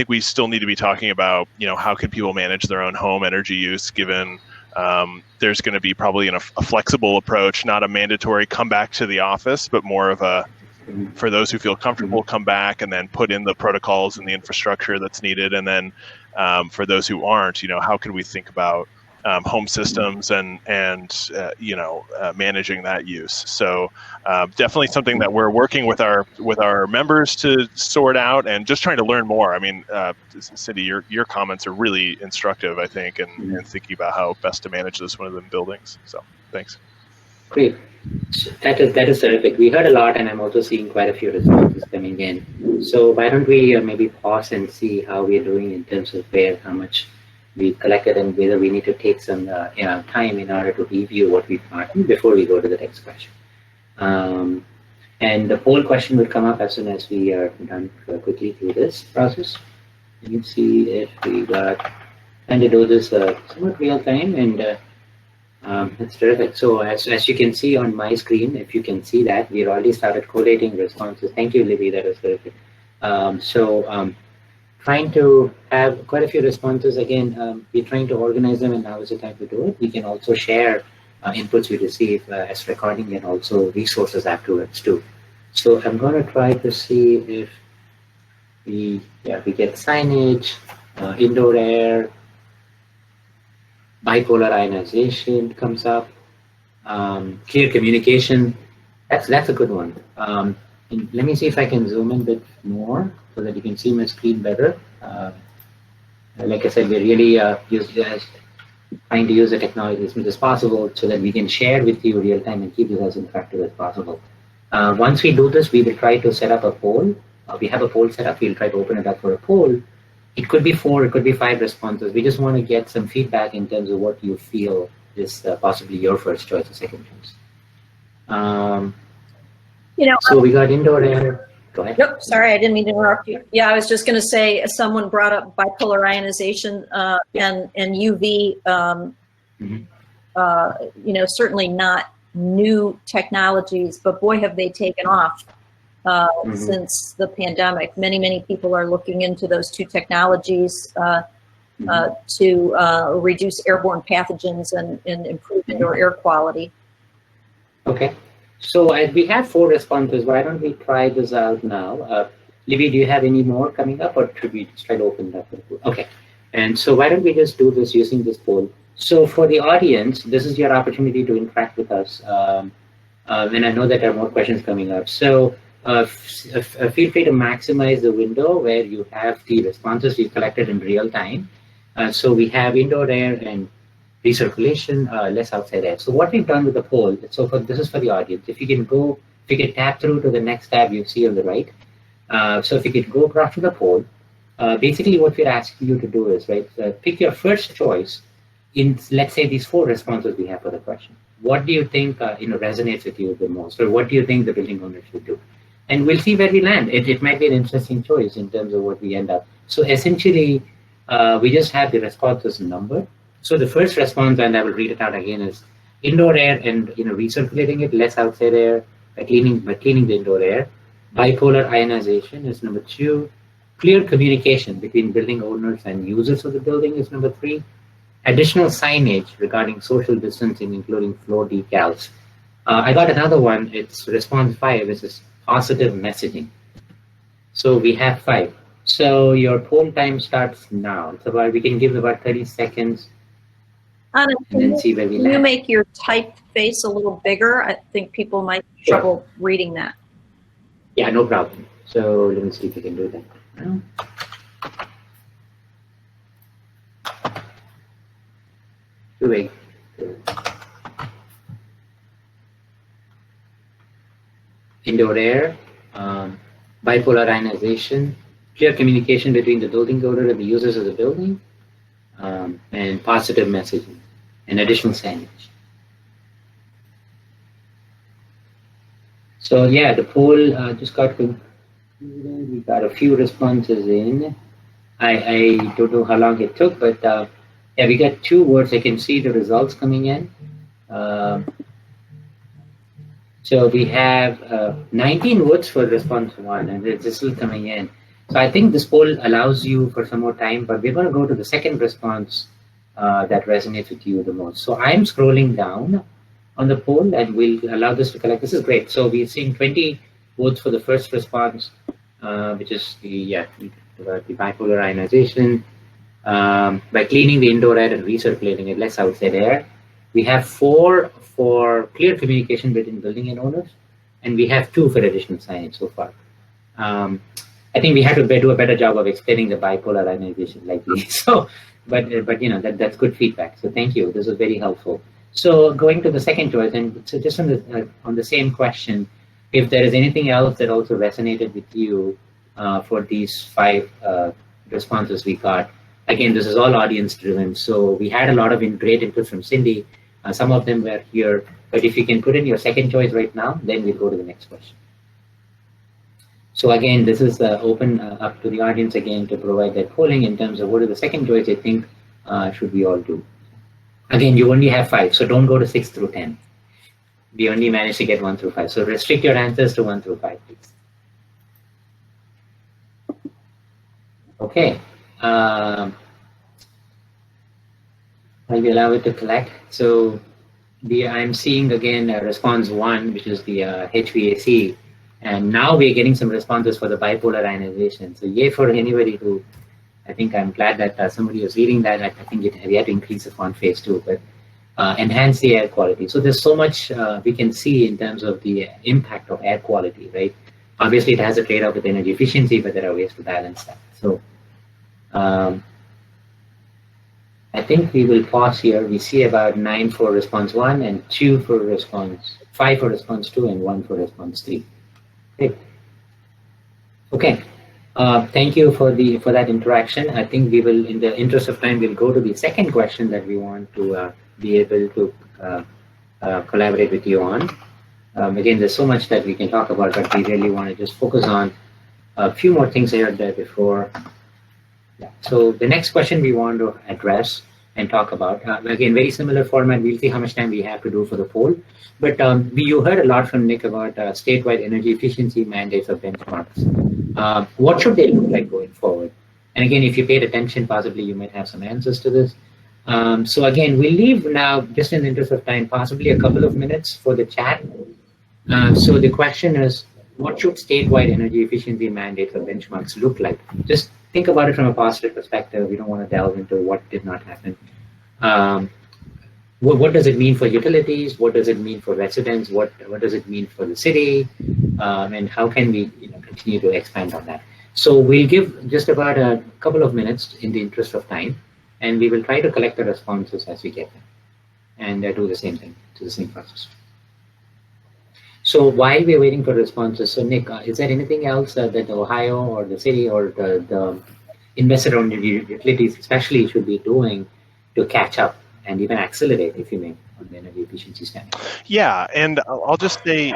we still need to be talking about, how can people manage their own home energy use, given there's going to be probably a flexible approach, not a mandatory come back to the office, but more of a, for those who feel comfortable, come back and then put in the protocols and the infrastructure that's needed. And then for those who aren't, how can we think about home systems and managing that use? So definitely something that we're working with our members to sort out, and just trying to learn more. Cindy, your comments are really instructive, I think, and thinking about how best to manage this one of them buildings. So thanks. Great. That is terrific. We heard a lot, and I'm also seeing quite a few responses coming in. So why don't we maybe pause and see how we're doing in terms of how much we collected, and whether we need to take some time in order to review what we've gotten before we go to the next question. And the poll question will come up as soon as we are done quickly through this process. You can see if we got, and to do this somewhat real time, and it's terrific. So as you can see on my screen, if you can see that, we've already started collating responses. Thank you, Libby, that was terrific. Trying to have quite a few responses. Again, we're trying to organize them, and now is the time to do it. We can also share inputs we receive as recording, and also resources afterwards too. So I'm going to try to see if we get signage, indoor air, bipolar ionization comes up, clear communication. That's a good one. Let me see if I can zoom in a bit more so that you can see my screen better. Like I said, we're really trying to use the technology as much as possible so that we can share with you real time and keep this as interactive as possible. Once we do this, we will try to set up a poll. We have a poll set up. We'll try to open it up for a poll. It could be 4, it could be 5 responses. We just want to get some feedback in terms of what you feel is possibly your first choice or second choice. So we got indoor air. Go ahead. Nope, sorry, I didn't mean to interrupt you. Yeah, I was just going to say, someone brought up bipolar ionization and UV. Certainly not new technologies, but boy, have they taken off since the pandemic. Many people are looking into those two technologies to reduce airborne pathogens and improve indoor air quality. Okay. So as we have 4 responses, why don't we try this out now? Libby, do you have any more coming up, or should we just try to open that? Okay. And so why don't we just do this using this poll? So for the audience, this is your opportunity to interact with us. And I know that there are more questions coming up. So feel free to maximize the window where you have the responses we collected in real time. So we have indoor air and recirculation, less outside air. So what we've done with the poll, this is for the audience. If you can tap through to the next tab you see on the right. So if you could go across to the poll, basically what we're asking you to do is, pick your first choice in, let's say, these 4 responses we have for the question. What do you think resonates with you the most, or what do you think the building owner should do? And we'll see where we land. It might be an interesting choice in terms of what we end up. So essentially, we just have the responses numbered. So the first response, and I will read it out again, is indoor air and recirculating it, less outside air, by cleaning the indoor air. Bipolar ionization is number 2. Clear communication between building owners and users of the building is number 3. Additional signage regarding social distancing, including floor decals. I got another one. It's response 5, which is positive messaging. So we have 5. So your poll time starts now. So we can give about 30 seconds. Anna, and then see where we land. Can you make your typed face a little bigger? I think people might have trouble reading that. Yeah, no problem. So let me see if we can do that now. Wait. Indoor air, bipolar ionization, clear communication between the building owner and the users of the building, and positive messaging, and additional signage. So yeah, the poll just got concluded. We got a few responses in. I don't know how long it took, but yeah, we got 2 votes. I can see the results coming in. So we have 19 votes for response 1, and it's still coming in. So I think this poll allows you for some more time, but we're going to go to the second response that resonates with you the most. So I'm scrolling down on the poll, and we'll allow this to collect. This is great. So we're seeing 20 votes for the first response, which is the bipolar ionization. By cleaning the indoor air and recirculating it, less outside air. We have 4 for clear communication between building and owners, and we have 2 for additional signage so far. I think we have to do a better job of explaining the bipolar ionization likely. So, but that's good feedback. So thank you. This was very helpful. So going to the second choice, and so just on the same question, if there is anything else that also resonated with you for these 5 responses we got. Again, this is all audience driven. So we had a lot of great input from Cindy. Some of them were here, but if you can put in your second choice right now, then we'll go to the next question. So again, this is open up to the audience again to provide that polling in terms of what is the second choice I think should we all do. Again, you only have 5, so don't go to 6 through 10. We only managed to get 1 through 5. So restrict your answers to 1 through 5, please. Okay. I'll allow it to collect. So I'm seeing again response 1, which is the HVAC, and now we're getting some responses for the bipolar ionization. So yay for anybody who, I think I'm glad that somebody was reading that. I think we had to increase the font phase too, but enhance the air quality. So there's so much we can see in terms of the impact of air quality, right? Obviously it has a trade-off with energy efficiency, but there are ways to balance that. So I think we will pause here. We see about 9 for response 1 and 2 for response, 5 for response 2 and 1 for response 3. Great. Okay. Thank you for that interaction. I think we will, in the interest of time, we'll go to the second question that we want to be able to collaborate with you on. Again, there's so much that we can talk about, but we really want to just focus on a few more things here and there before. Yeah. So the next question we want to address and talk about, again, very similar format. We'll see how much time we have to do for the poll. But you heard a lot from Nick about statewide energy efficiency mandates or benchmarks. What should they look like going forward? And again, if you paid attention, possibly you might have some answers to this. So again, we'll leave now, just in the interest of time, possibly a couple of minutes for the chat. So the question is, what should statewide energy efficiency mandates or benchmarks look like? Just think about it from a positive perspective. We don't want to delve into what did not happen. What does it mean for utilities? What does it mean for residents? What does it mean for the city? And how can we continue to expand on that? So we'll give just about a couple of minutes in the interest of time, and we will try to collect the responses as we get them and do the same thing, to the same process. So while we're waiting for responses, so Nick, is there anything else that Ohio or the city or the investor-owned utilities especially should be doing to catch up and even accelerate, if you may, on the energy efficiency standard? Yeah, and I'll just say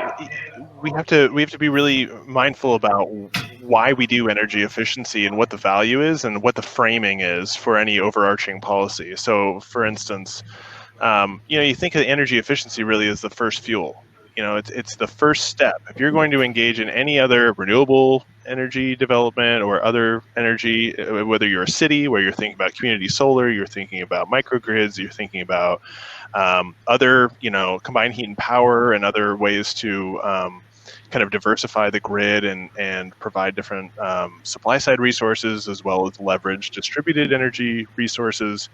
we have to be really mindful about why we do energy efficiency and what the value is and what the framing is for any overarching policy. So, for instance, you think of energy efficiency really as the first fuel. It's the first step. If you're going to engage in any other renewable energy development or other energy, whether you're a city where you're thinking about community solar, you're thinking about microgrids, you're thinking about other, combined heat and power and other ways to kind of diversify the grid and provide different supply side resources as well as leverage distributed energy resources.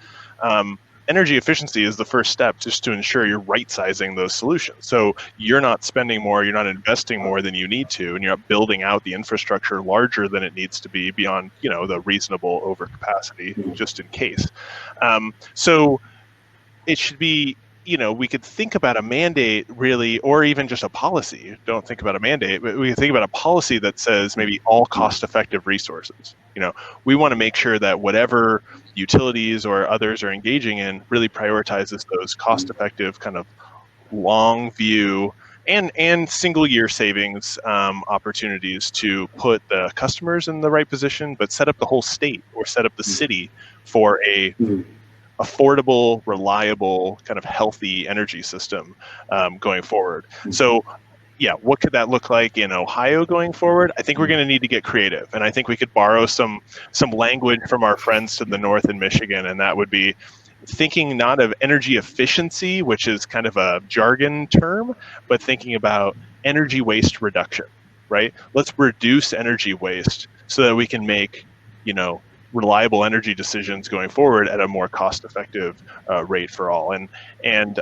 Energy efficiency is the first step just to ensure you're right-sizing those solutions. So you're not spending more, you're not investing more than you need to, and you're not building out the infrastructure larger than it needs to be beyond, the reasonable overcapacity, just in case. So it should be, we could think about a mandate really, or even just a policy. Don't think about a mandate, but we can think about a policy that says maybe all cost-effective resources. We want to make sure that whatever utilities or others are engaging in really prioritizes those cost-effective kind of long view and single year savings opportunities to put the customers in the right position, but set up the whole state or set up the city for a affordable, reliable, kind of healthy energy system going forward. So yeah, what could that look like in Ohio going forward? I think we're going to need to get creative, and I think we could borrow some language from our friends to the north in Michigan, and that would be thinking not of energy efficiency, which is kind of a jargon term, but thinking about energy waste reduction, right? Let's reduce energy waste so that we can make, reliable energy decisions going forward at a more cost-effective rate for all. And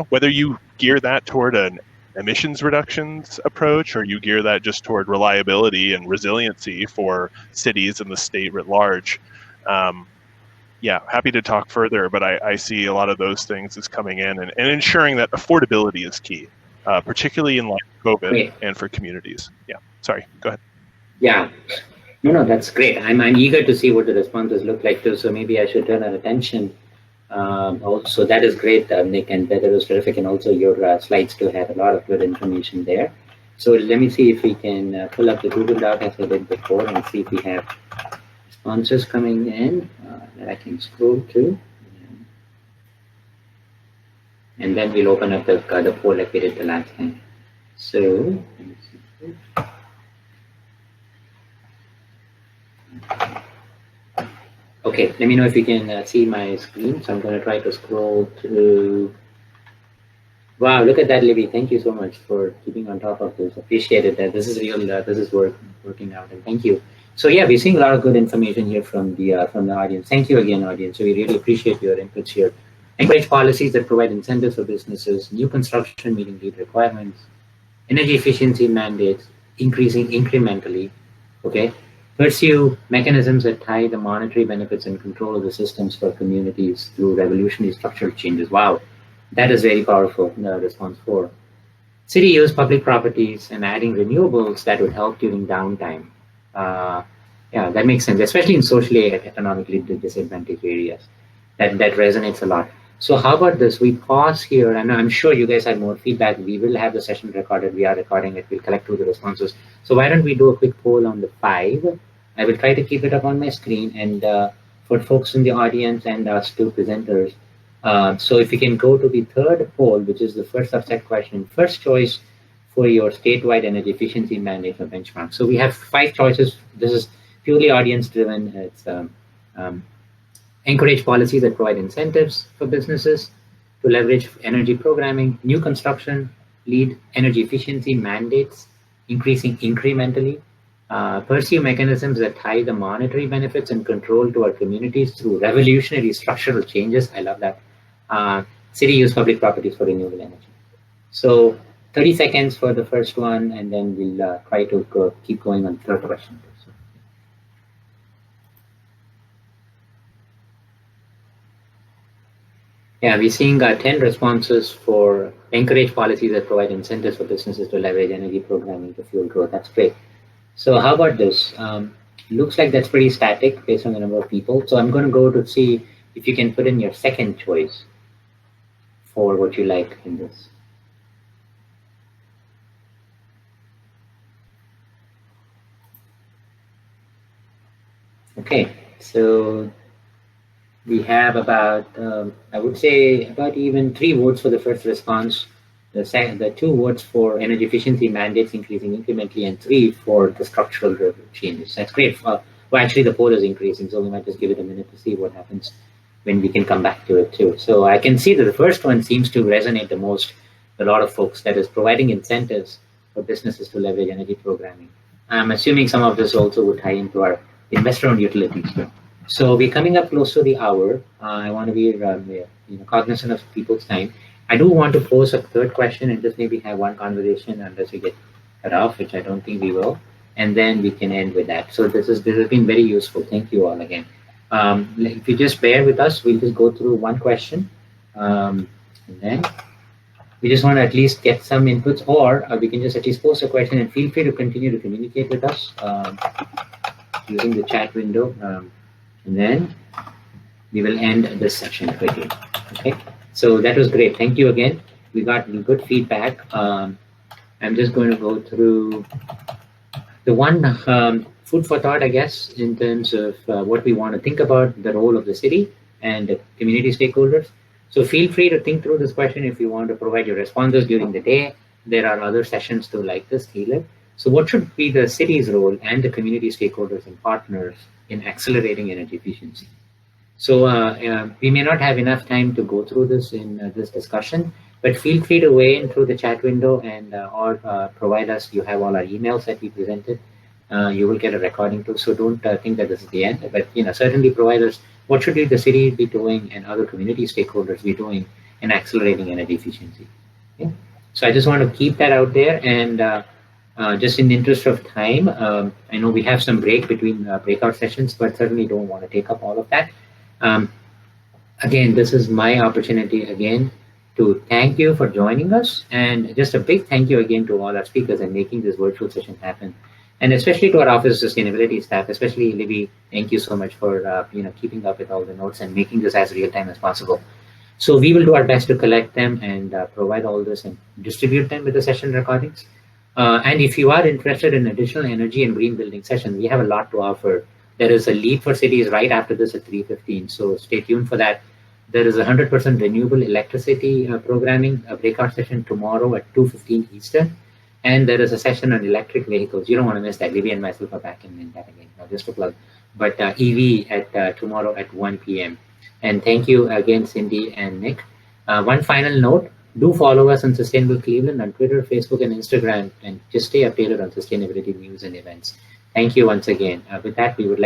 whether you gear that toward an emissions reductions approach or you gear that just toward reliability and resiliency for cities and the state writ large, happy to talk further, but I see a lot of those things as coming in and ensuring that affordability is key, particularly in light of COVID and for communities. Yeah, sorry, go ahead. Yeah. No, that's great. I'm eager to see what the responses look like too. So maybe I should turn our attention. Also, that is great, Nick, and that was terrific. And also your slides too have a lot of good information there. So let me see if we can pull up the Google Doc as I did before and see if we have responses coming in that I can scroll to. And then we'll open up the poll like we did the last time. So, let me see. Okay, let me know if you can see my screen. So I'm going to try to scroll through. Wow, look at that, Libby. Thank you so much for keeping on top of this. Appreciate it. This is real. This is working out, and thank you. So yeah, we're seeing a lot of good information here from the audience. Thank you again, audience. So we really appreciate your inputs here. Encourage policies that provide incentives for businesses, new construction meeting LEED requirements, energy efficiency mandates increasing incrementally. Okay. Pursue mechanisms that tie the monetary benefits and control of the systems for communities through revolutionary structural changes. Wow, that is very powerful, response 4. City use public properties and adding renewables that would help during downtime. Yeah, that makes sense, especially in socially economically disadvantaged areas. That resonates a lot. So how about this? We pause here, and I'm sure you guys have more feedback. We will have the session recorded. We are recording it. We'll collect through the responses. So why don't we do a quick poll on the 5? I will try to keep it up on my screen, and for folks in the audience and us two presenters. So if you can go to the third poll, which is the first subset question, first choice for your statewide energy efficiency mandate or benchmark. So we have 5 choices. This is purely audience driven. It's encourage policies that provide incentives for businesses to leverage energy programming, new construction, lead energy efficiency mandates, increasing incrementally, pursue mechanisms that tie the monetary benefits and control to our communities through revolutionary structural changes. I love that. City use public properties for renewable energy. So 30 seconds for the first one, and then we'll try to keep going on the third question. Yeah, we're seeing 10 responses for encourage policies that provide incentives for businesses to leverage energy programming to fuel growth. That's great. So how about this? Looks like that's pretty static based on the number of people. So I'm going to go to see if you can put in your second choice for what you like in this. Okay, so we have about, I would say, about even 3 votes for the first response, the 2 votes for energy efficiency mandates increasing incrementally, and 3 for the structural changes. That's great. Well, actually, the poll is increasing, so we might just give it a minute to see what happens when we can come back to it too. So I can see that the first one seems to resonate the most with a lot of folks, that is providing incentives for businesses to leverage energy programming. I'm assuming some of this also would tie into our investor-owned utilities. So we're coming up close to the hour. I want to be cognizant of people's time. I do want to pose a third question and just maybe have one conversation unless we get cut off, which I don't think we will. And then we can end with that. So this has been very useful. Thank you all again. If you just bear with us, we'll just go through one question. And then we just want to at least get some inputs, or we can just at least post a question, and feel free to continue to communicate with us using the chat window. And then we will end this section quickly. Okay, so that was great. Thank you again. We got good feedback. I'm just going to go through the one food for thought, I guess, in terms of what we want to think about the role of the city and the community stakeholders. So feel free to think through this question if you want to provide your responses during the day. There are other sessions too like this, Taylor. So what should be the city's role and the community stakeholders and partners in accelerating energy efficiency? So we may not have enough time to go through this in this discussion, but feel free to weigh in through the chat window and or provide us. You have all our emails that we presented. You will get a recording too, so don't think that this is the end, but certainly provide us what should the city be doing and other community stakeholders be doing in accelerating energy efficiency. Okay? So I just want to keep that out there, and just in the interest of time, I know we have some break between breakout sessions, but certainly don't want to take up all of that. Again, this is my opportunity again to thank you for joining us, and just a big thank you again to all our speakers and making this virtual session happen. And especially to our Office of Sustainability staff, especially Libby, thank you so much for keeping up with all the notes and making this as real time as possible. So we will do our best to collect them and provide all this and distribute them with the session recordings. And if you are interested in additional energy and green building sessions, we have a lot to offer. There is a lead for cities right after this at 3:15, so stay tuned for that. There is a 100% renewable electricity programming breakout session tomorrow at 2:15 Eastern. And there is a session on electric vehicles. You don't want to miss that. Libby and myself are back in that again. Now, just to plug. But EV at tomorrow at 1 p.m. And thank you again, Cindy and Nick. One final note. Do follow us on Sustainable Cleveland on Twitter, Facebook, and Instagram. And just stay updated on sustainability news and events. Thank you once again. With that, we would like